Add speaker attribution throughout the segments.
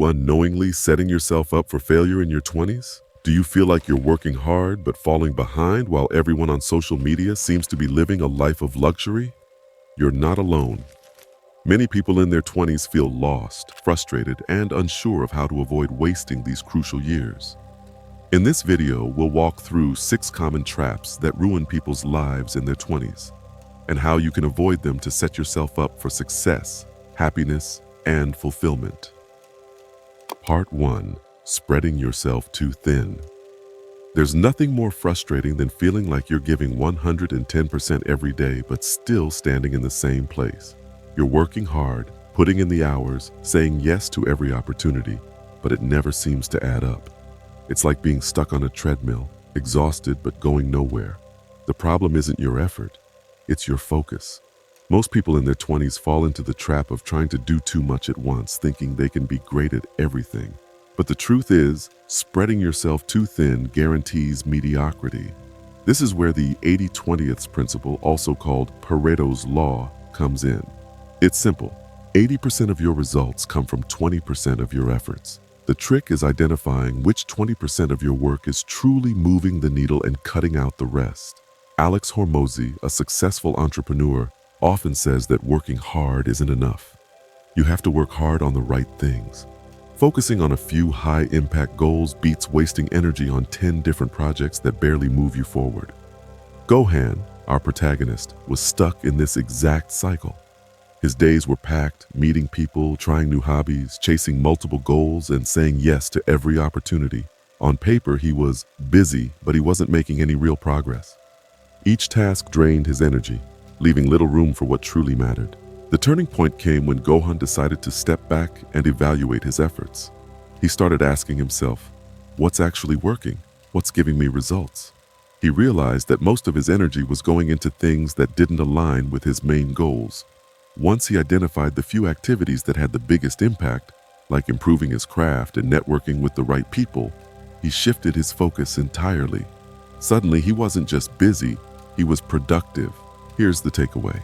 Speaker 1: you unknowingly setting yourself up for failure in your 20s? Do you feel like you're working hard but falling behind while everyone on social media seems to be living a life of luxury? You're not alone. Many people in their 20s feel lost, frustrated, and unsure of how to avoid wasting these crucial years. In this video, we'll walk through 6 common traps that ruin people's lives in their 20s, and how you can avoid them to set yourself up for success, happiness, and fulfillment. Part 1. Spreading yourself too thin. There's nothing more frustrating than feeling like you're giving 110% every day but still standing in the same place. You're working hard, putting in the hours, saying yes to every opportunity, but it never seems to add up. It's like being stuck on a treadmill, exhausted but going nowhere. The problem isn't your effort, it's your focus. Most people in their 20s fall into the trap of trying to do too much at once, thinking they can be great at everything. But the truth is, spreading yourself too thin guarantees mediocrity. This is where the 80-20th principle, also called Pareto's Law, comes in. It's simple. 80% of your results come from 20% of your efforts. The trick is identifying which 20% of your work is truly moving the needle and cutting out the rest. Alex Hormozi, a successful entrepreneur, often says that working hard isn't enough. You have to work hard on the right things. Focusing on a few high-impact goals beats wasting energy on 10 different projects that barely move you forward. Gohan, our protagonist, was stuck in this exact cycle. His days were packed, meeting people, trying new hobbies, chasing multiple goals, and saying yes to every opportunity. On paper, he was busy, but he wasn't making any real progress. Each task drained his energy, leaving little room for what truly mattered. The turning point came when Gohan decided to step back and evaluate his efforts. He started asking himself, what's actually working? What's giving me results? He realized that most of his energy was going into things that didn't align with his main goals. Once he identified the few activities that had the biggest impact, like improving his craft and networking with the right people, he shifted his focus entirely. Suddenly, he wasn't just busy, he was productive. Here's the takeaway.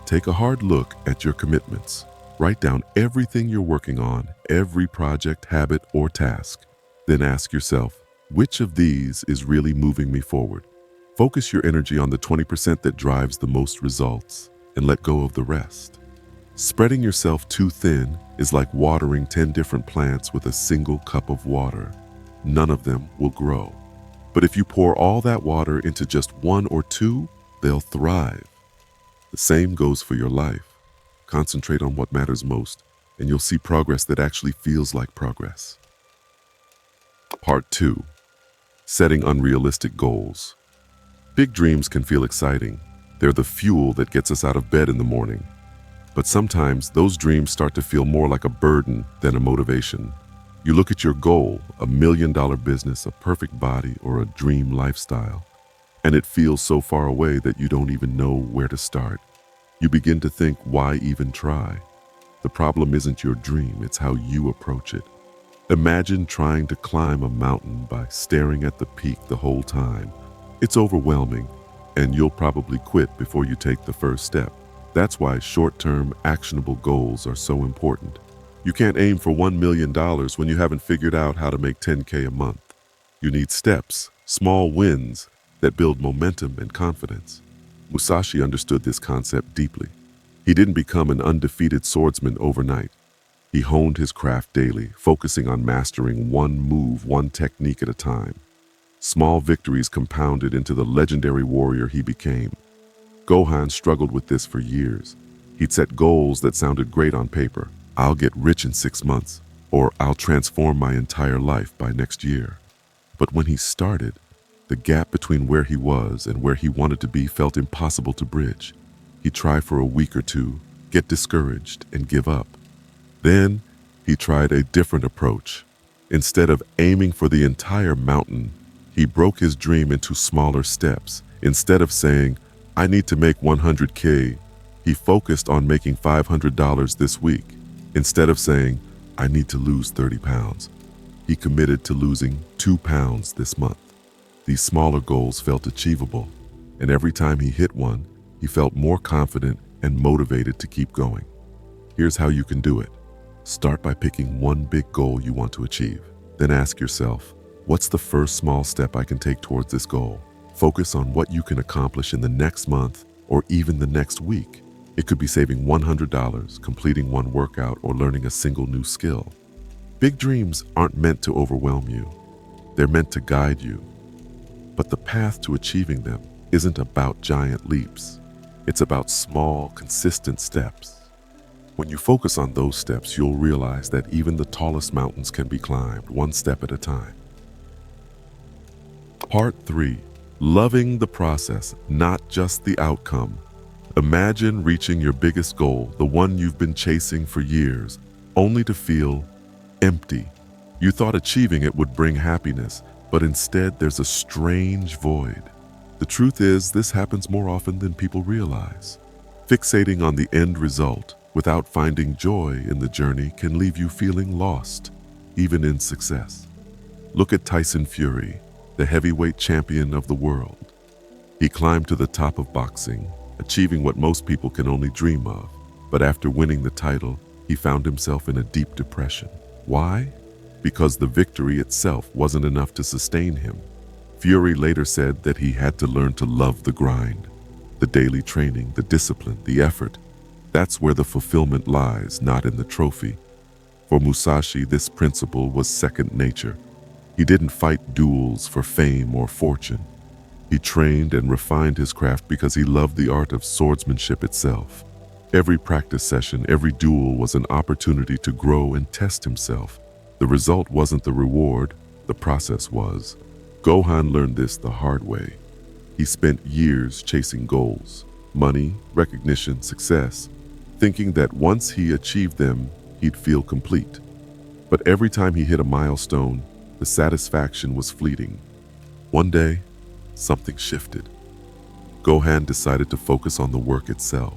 Speaker 1: Take a hard look at your commitments. Write down everything you're working on, every project, habit, or task. Then ask yourself, which of these is really moving me forward? Focus your energy on the 20% that drives the most results, and let go of the rest. Spreading yourself too thin is like watering 10 different plants with a single cup of water. None of them will grow. But if you pour all that water into just 1 or 2, they'll thrive. The same goes for your life. Concentrate on what matters most, and you'll see progress that actually feels like progress. Part 2. Setting unrealistic goals. Big dreams can feel exciting. They're the fuel that gets us out of bed in the morning. But sometimes those dreams start to feel more like a burden than a motivation. You look at your goal, $1 million business, a perfect body, or a dream lifestyle, and it feels so far away that you don't even know where to start. You begin to think, why even try? The problem isn't your dream, it's how you approach it. Imagine trying to climb a mountain by staring at the peak the whole time. It's overwhelming, and you'll probably quit before you take the first step. That's why short-term, actionable goals are so important. You can't aim for $1 million when you haven't figured out how to make 10K a month. You need steps, small wins that build momentum and confidence. Musashi understood this concept deeply. He didn't become an undefeated swordsman overnight. He honed his craft daily, focusing on mastering one move, one technique at a time. Small victories compounded into the legendary warrior he became. Gohan struggled with this for years. He'd set goals that sounded great on paper. I'll get rich in 6 months, or I'll transform my entire life by next year. But when he started, the gap between where he was and where he wanted to be felt impossible to bridge. He'd try for a week or two, get discouraged, and give up. Then, he tried a different approach. Instead of aiming for the entire mountain, he broke his dream into smaller steps. Instead of saying, I need to make 100K, he focused on making $500 this week. Instead of saying, I need to lose 30 pounds, he committed to losing 2 pounds this month. These smaller goals felt achievable, and every time he hit one, he felt more confident and motivated to keep going. Here's how you can do it. Start by picking one big goal you want to achieve. Then ask yourself, what's the first small step I can take towards this goal? Focus on what you can accomplish in the next month or even the next week. It could be saving $100, completing one workout, or learning a single new skill. Big dreams aren't meant to overwhelm you. They're meant to guide you. But the path to achieving them isn't about giant leaps. It's about small, consistent steps. When you focus on those steps, you'll realize that even the tallest mountains can be climbed one step at a time. Part 3. Loving the process, not just the outcome. Imagine reaching your biggest goal, the one you've been chasing for years, only to feel empty. You thought achieving it would bring happiness, but instead there's a strange void. The truth is, this happens more often than people realize. Fixating on the end result without finding joy in the journey can leave you feeling lost, even in success. Look at Tyson Fury, the heavyweight champion of the world. He climbed to the top of boxing, achieving what most people can only dream of. But after winning the title, he found himself in a deep depression. Why? Because the victory itself wasn't enough to sustain him. Fury later said that he had to learn to love the grind, the daily training, the discipline, the effort. That's where the fulfillment lies, not in the trophy. For Musashi, this principle was second nature. He didn't fight duels for fame or fortune. He trained and refined his craft because he loved the art of swordsmanship itself. Every practice session, every duel was an opportunity to grow and test himself. The result wasn't the reward, the process was. Gohan learned this the hard way. He spent years chasing goals, money, recognition, success, thinking that once he achieved them, he'd feel complete. But every time he hit a milestone, the satisfaction was fleeting. One day, something shifted. Gohan decided to focus on the work itself.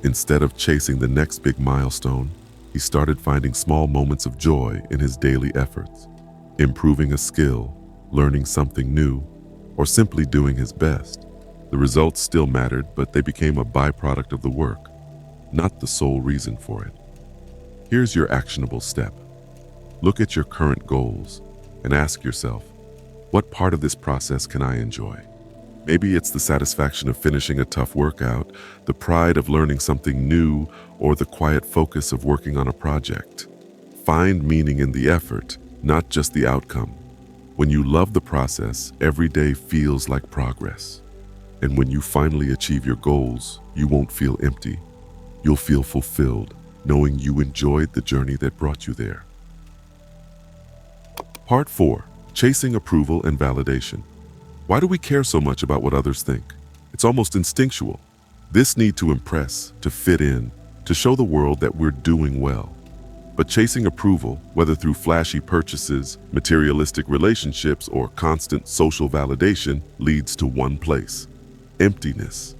Speaker 1: Instead of chasing the next big milestone, he started finding small moments of joy in his daily efforts, improving a skill, learning something new, or simply doing his best. The results still mattered, but they became a byproduct of the work, not the sole reason for it. Here's your actionable step. Look at your current goals and ask yourself, what part of this process can I enjoy? Maybe it's the satisfaction of finishing a tough workout, the pride of learning something new, or the quiet focus of working on a project. Find meaning in the effort, not just the outcome. When you love the process, every day feels like progress. And when you finally achieve your goals, you won't feel empty. You'll feel fulfilled, knowing you enjoyed the journey that brought you there. Part 4. Chasing approval and validation. Why do we care so much about what others think? It's almost instinctual. This need to impress, to fit in, to show the world that we're doing well. But chasing approval, whether through flashy purchases, materialistic relationships, or constant social validation, leads to one place: emptiness.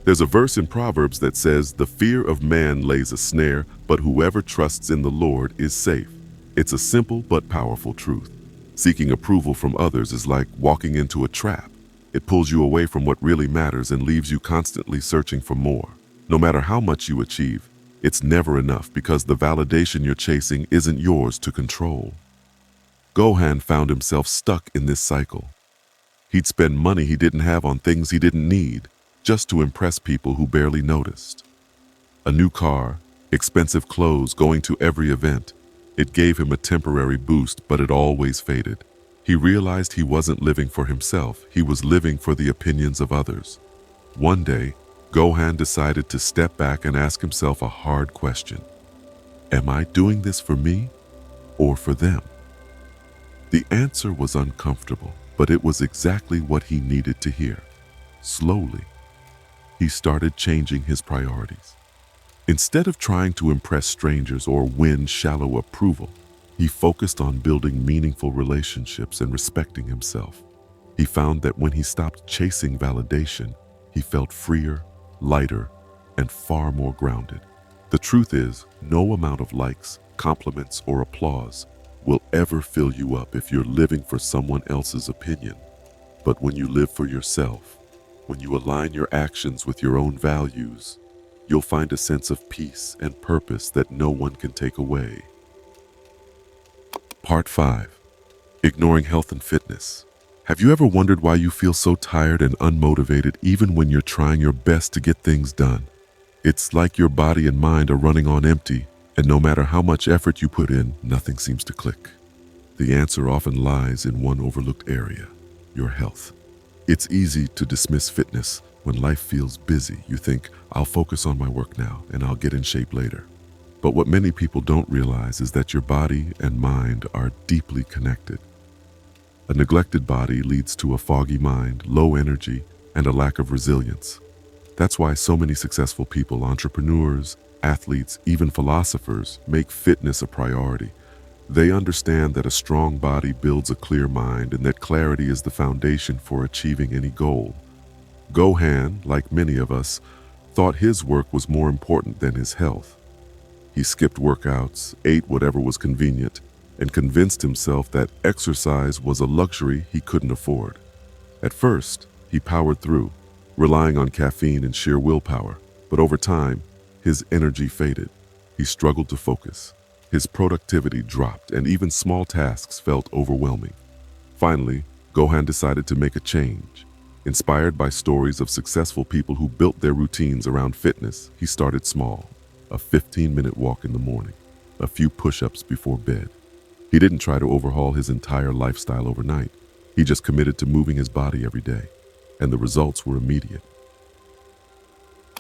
Speaker 1: There's a verse in Proverbs that says, "The fear of man lays a snare, but whoever trusts in the Lord is safe." It's a simple but powerful truth. Seeking approval from others is like walking into a trap. It pulls you away from what really matters and leaves you constantly searching for more. No matter how much you achieve, it's never enough because the validation you're chasing isn't yours to control. Gohan found himself stuck in this cycle. He'd spend money he didn't have on things he didn't need, just to impress people who barely noticed. A new car, expensive clothes, going to every event. It gave him a temporary boost, but it always faded. He realized he wasn't living for himself, he was living for the opinions of others. One day, Gohan decided to step back and ask himself a hard question. Am I doing this for me or for them? The answer was uncomfortable, but it was exactly what he needed to hear. Slowly, he started changing his priorities. Instead of trying to impress strangers or win shallow approval, he focused on building meaningful relationships and respecting himself. He found that when he stopped chasing validation, he felt freer, lighter, and far more grounded. The truth is, no amount of likes, compliments, or applause will ever fill you up if you're living for someone else's opinion. But when you live for yourself, when you align your actions with your own values, you'll find a sense of peace and purpose that no one can take away. Part 5. Ignoring health and fitness. Have you ever wondered why you feel so tired and unmotivated even when you're trying your best to get things done? It's like your body and mind are running on empty, and no matter how much effort you put in, nothing seems to click. The answer often lies in one overlooked area: your health. It's easy to dismiss fitness. When life feels busy, you think, I'll focus on my work now and I'll get in shape later. But what many people don't realize is that your body and mind are deeply connected. A neglected body leads to a foggy mind, low energy, and a lack of resilience. That's why so many successful people, entrepreneurs, athletes, even philosophers, make fitness a priority. They understand that a strong body builds a clear mind and that clarity is the foundation for achieving any goal. Gohan, like many of us, thought his work was more important than his health. He skipped workouts, ate whatever was convenient, and convinced himself that exercise was a luxury he couldn't afford. At first, he powered through, relying on caffeine and sheer willpower, but over time, his energy faded. He struggled to focus. His productivity dropped, and even small tasks felt overwhelming. Finally, Gohan decided to make a change. Inspired by stories of successful people who built their routines around fitness, he started small: a 15-minute walk in the morning, a few push-ups before bed. He didn't try to overhaul his entire lifestyle overnight. He just committed to moving his body every day, and the results were immediate.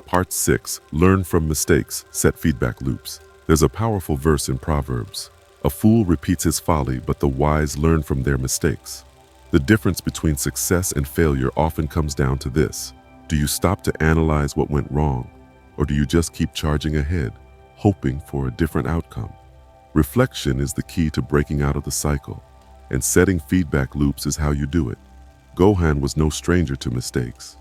Speaker 1: Part 6. Learn from mistakes, set feedback loops. There's a powerful verse in Proverbs: "A fool repeats his folly, but the wise learn from their mistakes." The difference between success and failure often comes down to this: do you stop to analyze what went wrong, or do you just keep charging ahead, hoping for a different outcome? Reflection is the key to breaking out of the cycle, and setting feedback loops is how you do it. Gohan was no stranger to mistakes.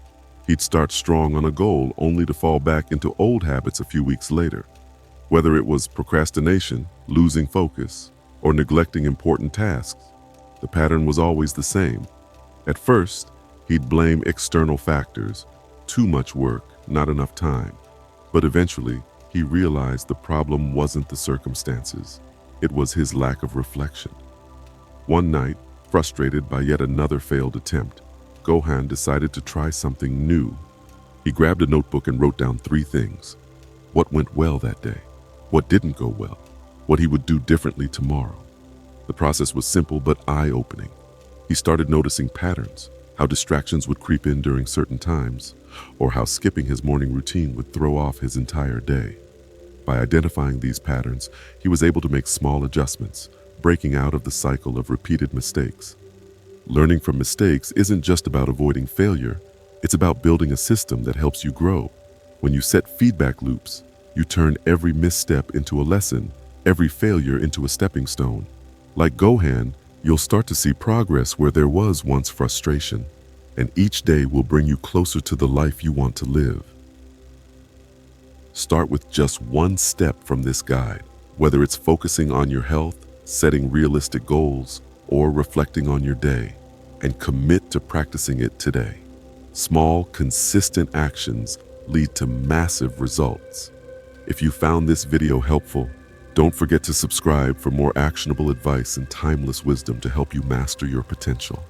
Speaker 1: He'd start strong on a goal only to fall back into old habits a few weeks later. Whether it was procrastination, losing focus, or neglecting important tasks, the pattern was always the same. At first, he'd blame external factors: too much work, not enough time. But eventually, he realized the problem wasn't the circumstances. It was his lack of reflection. One night, frustrated by yet another failed attempt, Gohan decided to try something new. He grabbed a notebook and wrote down 3 things: what went well that day, what didn't go well, what he would do differently tomorrow. The process was simple but eye-opening. He started noticing patterns: how distractions would creep in during certain times, or how skipping his morning routine would throw off his entire day. By identifying these patterns, he was able to make small adjustments, breaking out of the cycle of repeated mistakes. Learning from mistakes isn't just about avoiding failure, it's about building a system that helps you grow. When you set feedback loops, you turn every misstep into a lesson, every failure into a stepping stone. Like Gohan, you'll start to see progress where there was once frustration, and each day will bring you closer to the life you want to live. Start with just one step from this guide, whether it's focusing on your health, setting realistic goals, or reflecting on your day, and commit to practicing it today. Small, consistent actions lead to massive results. If you found this video helpful, don't forget to subscribe for more actionable advice and timeless wisdom to help you master your potential.